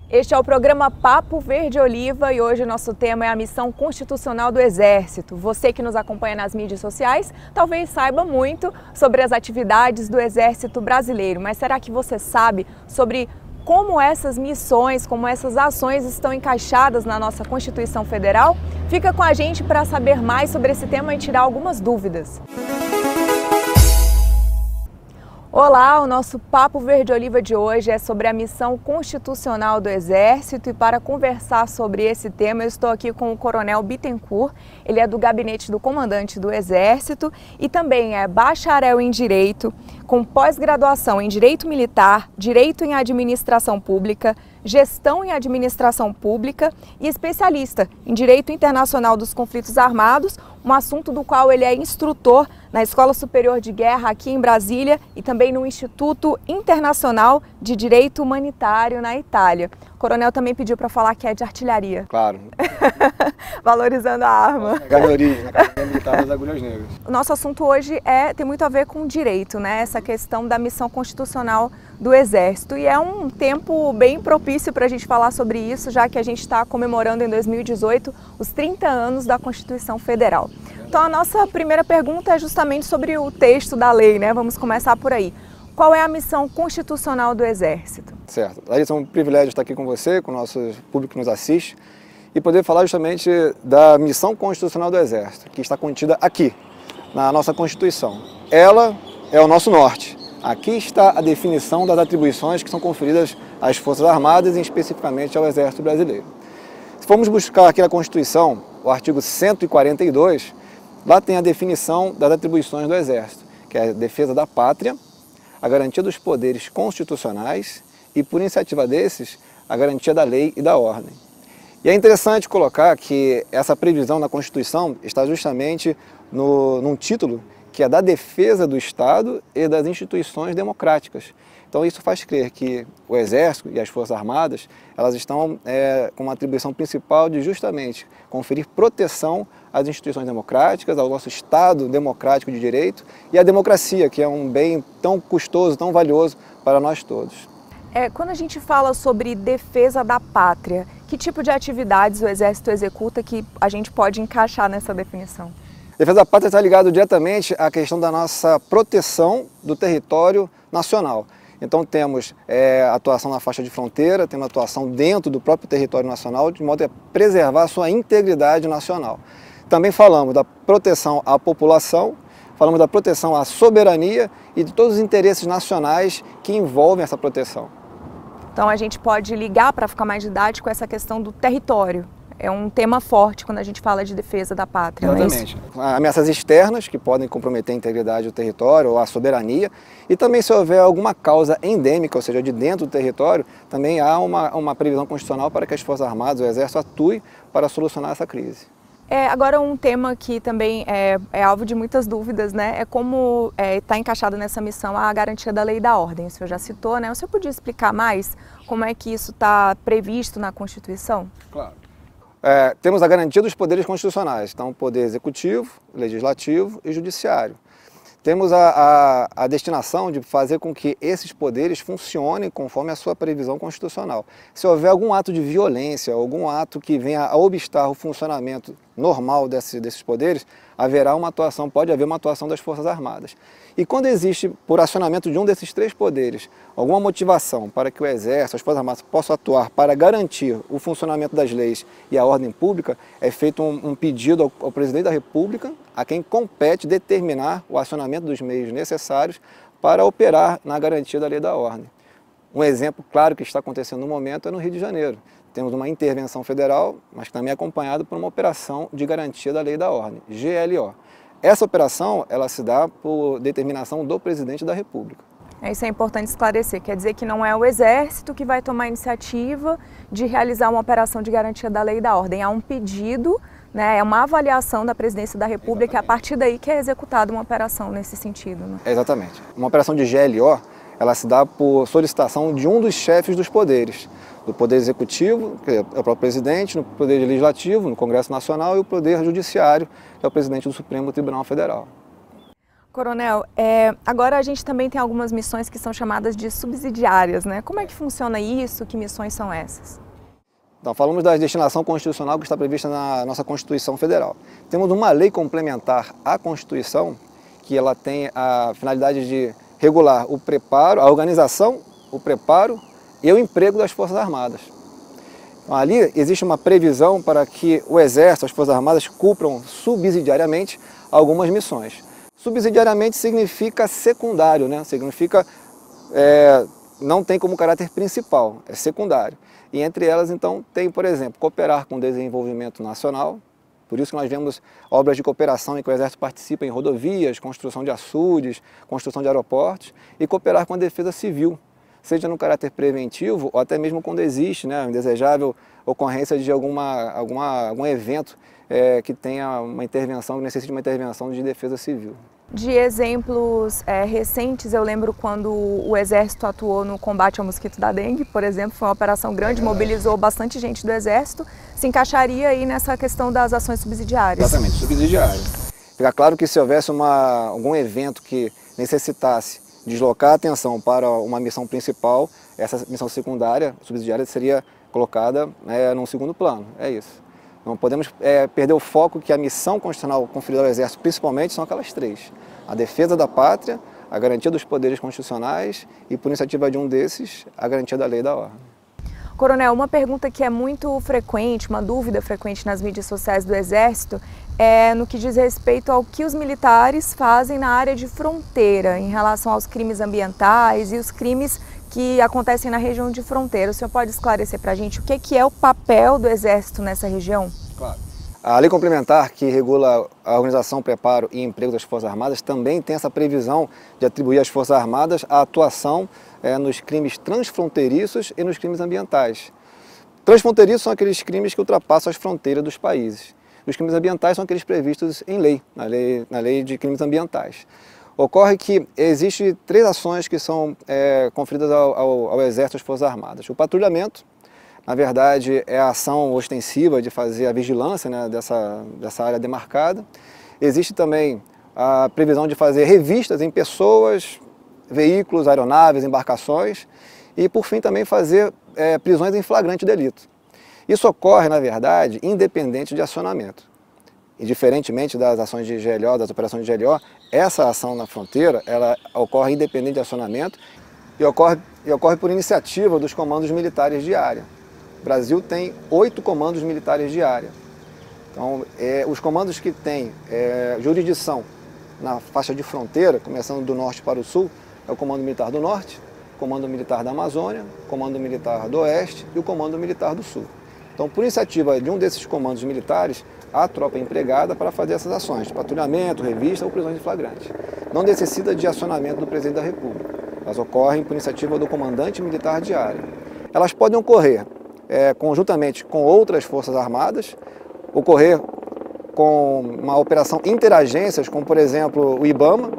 Este é o programa Papo Verde Oliva e hoje o nosso tema é a missão constitucional do Exército. Você que nos acompanha nas mídias sociais talvez saiba muito sobre as atividades do Exército Brasileiro, mas será que você sabe sobre como essas missões, como essas ações estão encaixadas na nossa Constituição Federal? Fica com a gente para saber mais sobre esse tema e tirar algumas dúvidas. Olá, o nosso Papo Verde Oliva de hoje é sobre a missão constitucional do Exército e para conversar sobre esse tema eu estou aqui com o Coronel Bittencourt. Ele é do gabinete do comandante do Exército e também é bacharel em Direito, com pós-graduação em Direito Militar, Direito em Administração Pública, Gestão em Administração Pública e especialista em Direito Internacional dos Conflitos Armados, um assunto do qual ele é instrutor na Escola Superior de Guerra aqui em Brasília e também no Instituto Internacional de Direito Humanitário na Itália. O coronel também pediu para falar que é de artilharia. Claro. Valorizando a arma. Galhoria, Academia Militar das Agulhas Negras. O nosso assunto hoje tem muito a ver com direito, né? Essa questão da missão constitucional do Exército. E é um tempo bem propício para a gente falar sobre isso, já que a gente está comemorando em 2018 os 30 anos da Constituição Federal. Então a nossa primeira pergunta é justamente sobre o texto da lei, né? Vamos começar por aí. Qual é a missão constitucional do Exército? Certo. Larissa, é um privilégio estar aqui com você, com o nosso público que nos assiste, e poder falar justamente da missão constitucional do Exército, que está contida aqui, na nossa Constituição. Ela é o nosso norte. Aqui está a definição das atribuições que são conferidas às Forças Armadas e especificamente ao Exército Brasileiro. Se formos buscar aqui na Constituição, o artigo 142, lá tem a definição das atribuições do Exército, que é a defesa da pátria, a garantia dos poderes constitucionais e, por iniciativa desses, a garantia da lei e da ordem. E é interessante colocar que essa previsão na Constituição está justamente num título que é da defesa do Estado e das instituições democráticas. Então isso faz crer que o Exército e as Forças Armadas elas estão com uma atribuição principal de justamente conferir proteção às instituições democráticas, ao nosso Estado democrático de direito e à democracia, que é um bem tão custoso, tão valioso para nós todos. Quando a gente fala sobre defesa da pátria, que tipo de atividades o Exército executa que a gente pode encaixar nessa definição? Defesa da pátria está ligado diretamente à questão da nossa proteção do território nacional. Então temos atuação na faixa de fronteira, temos atuação dentro do próprio território nacional, de modo a preservar a sua integridade nacional. Também falamos da proteção à população, falamos da proteção à soberania e de todos os interesses nacionais que envolvem essa proteção. Então a gente pode ligar, para ficar mais didático, essa questão do território. É um tema forte quando a gente fala de defesa da pátria. Exatamente. Não é isso? Ameaças externas que podem comprometer a integridade do território ou a soberania e também se houver alguma causa endêmica, ou seja, de dentro do território, também há uma previsão constitucional para que as Forças Armadas, o Exército, atuem para solucionar essa crise. Agora um tema que também é alvo de muitas dúvidas, né? É como está encaixado nessa missão a garantia da lei e da ordem. O senhor já citou, né? O senhor podia explicar mais como é que isso está previsto na Constituição? Claro. Temos a garantia dos poderes constitucionais, então poder executivo, legislativo e judiciário. Temos a destinação de fazer com que esses poderes funcionem conforme a sua previsão constitucional. Se houver algum ato de violência, algum ato que venha a obstar o funcionamento normal desses poderes, pode haver uma atuação das Forças Armadas. E quando existe, por acionamento de um desses três poderes, alguma motivação para que o Exército, as Forças Armadas possam atuar para garantir o funcionamento das leis e a ordem pública, é feito um pedido ao Presidente da República, a quem compete determinar o acionamento dos meios necessários para operar na garantia da lei e da ordem. Um exemplo claro que está acontecendo no momento é no Rio de Janeiro. Temos uma intervenção federal, mas também acompanhada por uma operação de garantia da lei e da ordem, GLO. Essa operação ela se dá por determinação do Presidente da República. Isso é importante esclarecer, quer dizer que não é o Exército que vai tomar a iniciativa de realizar uma operação de garantia da lei e da ordem. Há um pedido, né, é uma avaliação da Presidência da República, e a partir daí que é executada uma operação nesse sentido. Né? Exatamente. Uma operação de GLO, ela se dá por solicitação de um dos chefes dos poderes, do Poder Executivo, que é o próprio Presidente, no Poder Legislativo, no Congresso Nacional, e o Poder Judiciário, que é o Presidente do Supremo Tribunal Federal. Coronel, agora a gente também tem algumas missões que são chamadas de subsidiárias, né? Como é que funciona isso? Que missões são essas? Então, falamos da destinação constitucional que está prevista na nossa Constituição Federal. Temos uma lei complementar à Constituição, que ela tem a finalidade de regular o preparo, a organização, o preparo e o emprego das Forças Armadas. Então, ali existe uma previsão para que o Exército, as Forças Armadas, cumpram subsidiariamente algumas missões. Subsidiariamente significa secundário, né? Significa, não tem como caráter principal, é secundário. E entre elas, então, tem, por exemplo, cooperar com o desenvolvimento nacional. Por isso que nós vemos obras de cooperação em que o Exército participa em rodovias, construção de açudes, construção de aeroportos, e cooperar com a defesa civil, seja no caráter preventivo ou até mesmo quando existe, né, indesejável ocorrência de algum evento que tenha uma intervenção, que necessite uma intervenção de defesa civil. De exemplos recentes, eu lembro quando o Exército atuou no combate ao mosquito da dengue, por exemplo, foi uma operação grande, mobilizou bastante gente do Exército, se encaixaria aí nessa questão das ações subsidiárias? Exatamente, subsidiárias. Fica claro que se houvesse algum evento que necessitasse deslocar a atenção para uma missão principal, essa missão secundária, subsidiária, seria colocada num segundo plano, é isso. Não podemos perder o foco que a missão constitucional conferida ao Exército, principalmente, são aquelas três. A defesa da pátria, a garantia dos poderes constitucionais e, por iniciativa de um desses, a garantia da lei e da ordem. Coronel, uma pergunta que é muito frequente, uma dúvida frequente nas mídias sociais do Exército, é no que diz respeito ao que os militares fazem na área de fronteira, em relação aos crimes ambientais e os crimes que acontecem na região de fronteira. O senhor pode esclarecer para a gente o que é o papel do Exército nessa região? Claro. A lei complementar que regula a organização, preparo e emprego das Forças Armadas também tem essa previsão de atribuir às Forças Armadas a atuação nos crimes transfronteiriços e nos crimes ambientais. Transfronteiriços são aqueles crimes que ultrapassam as fronteiras dos países. Os crimes ambientais são aqueles previstos em lei, na lei de crimes ambientais. Ocorre que existem três ações que são conferidas ao Exército e às Forças Armadas. O patrulhamento, na verdade, é a ação ostensiva de fazer a vigilância, né, dessa área demarcada. Existe também a previsão de fazer revistas em pessoas, veículos, aeronaves, embarcações e, por fim, também fazer prisões em flagrante delito. Isso ocorre, na verdade, independente de acionamento. E diferentemente das ações de GLO, das operações de GLO, essa ação na fronteira, ela ocorre independente de acionamento e ocorre por iniciativa dos comandos militares de área. O Brasil tem 8 comandos militares de área. Então, os comandos que têm jurisdição na faixa de fronteira, começando do norte para o sul, é o Comando Militar do Norte, o Comando Militar da Amazônia, o Comando Militar do Oeste e o Comando Militar do Sul. Então, por iniciativa de um desses comandos militares, a tropa é empregada para fazer essas ações, patrulhamento, revista ou prisões de flagrante. Não necessita de acionamento do Presidente da República. Elas ocorrem por iniciativa do comandante militar de área. Elas podem ocorrer conjuntamente com outras Forças Armadas, ocorrer com uma operação interagências, como por exemplo o IBAMA,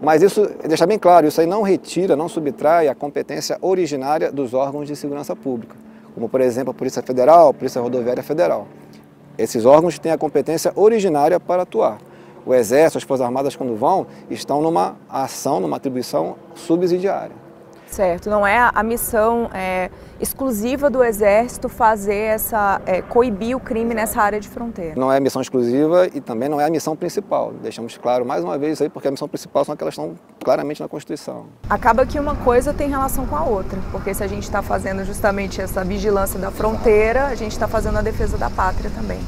mas isso, deixar bem claro, isso aí não retira, não subtrai a competência originária dos órgãos de segurança pública, como por exemplo a Polícia Federal, a Polícia Rodoviária Federal. Esses órgãos têm a competência originária para atuar. O Exército, as Forças Armadas, quando vão, estão numa ação, numa atribuição subsidiária. Certo, não é a missão exclusiva do Exército fazer coibir o crime nessa área de fronteira. Não é a missão exclusiva e também não é a missão principal. Deixamos claro mais uma vez isso aí, porque a missão principal são aquelas que estão claramente na Constituição. Acaba que uma coisa tem relação com a outra, porque se a gente está fazendo justamente essa vigilância da fronteira, a gente está fazendo a defesa da pátria também.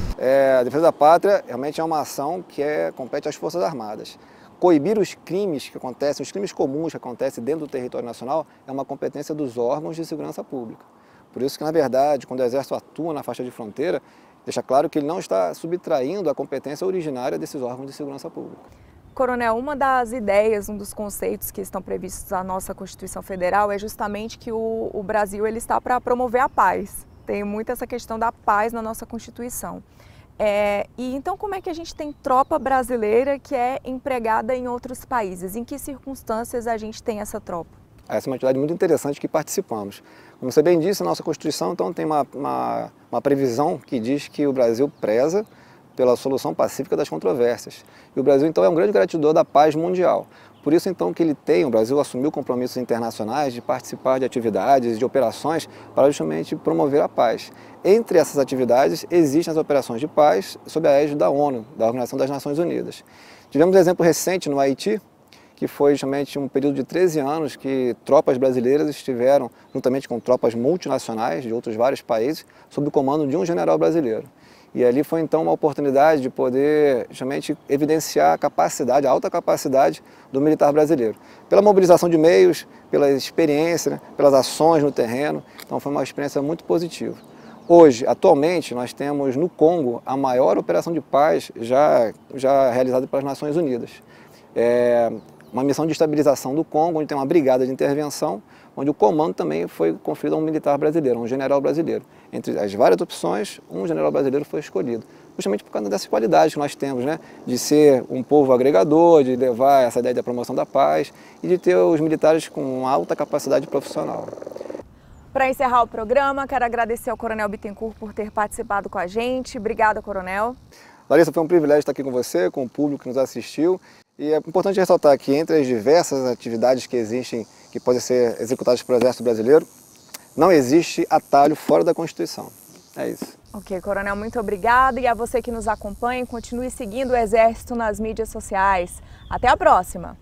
A defesa da pátria realmente é uma ação que compete às Forças Armadas. Coibir os crimes que acontecem, os crimes comuns que acontecem dentro do território nacional, é uma competência dos órgãos de segurança pública. Por isso que, na verdade, quando o Exército atua na faixa de fronteira, deixa claro que ele não está subtraindo a competência originária desses órgãos de segurança pública. Coronel, uma das ideias, um dos conceitos que estão previstos na nossa Constituição Federal é justamente que o Brasil ele está para promover a paz. Tem muito essa questão da paz na nossa Constituição. E então como é que a gente tem tropa brasileira que é empregada em outros países? Em que circunstâncias a gente tem essa tropa? Essa é uma atividade muito interessante que participamos. Como você bem disse, a nossa Constituição então tem uma previsão que diz que o Brasil preza pela solução pacífica das controvérsias. E o Brasil, então, é um grande garantidor da paz mundial. Por isso, então, que o Brasil assumiu compromissos internacionais de participar de atividades e de operações para justamente promover a paz. Entre essas atividades, existem as operações de paz sob a égide da ONU, da Organização das Nações Unidas. Tivemos um exemplo recente no Haiti, que foi justamente um período de 13 anos que tropas brasileiras estiveram, juntamente com tropas multinacionais de outros vários países, sob o comando de um general brasileiro. E ali foi então uma oportunidade de poder justamente evidenciar a capacidade, a alta capacidade do militar brasileiro. Pela mobilização de meios, pela experiência, né, pelas ações no terreno, então foi uma experiência muito positiva. Hoje, atualmente, nós temos no Congo a maior operação de paz já realizada pelas Nações Unidas. Uma missão de estabilização do Congo, onde tem uma brigada de intervenção, onde o comando também foi conferido a um militar brasileiro, a um general brasileiro. Entre as várias opções, um general brasileiro foi escolhido, justamente por causa dessas qualidades que nós temos, né? De ser um povo agregador, de levar essa ideia da promoção da paz e de ter os militares com uma alta capacidade profissional. Para encerrar o programa, quero agradecer ao Coronel Bittencourt por ter participado com a gente. Obrigada, Coronel. Larissa, foi um privilégio estar aqui com você, com o público que nos assistiu. E é importante ressaltar que entre as diversas atividades que existem, que podem ser executadas pelo Exército Brasileiro, não existe atalho fora da Constituição. É isso. Ok, Coronel, muito obrigada. E a você que nos acompanha, continue seguindo o Exército nas mídias sociais. Até a próxima!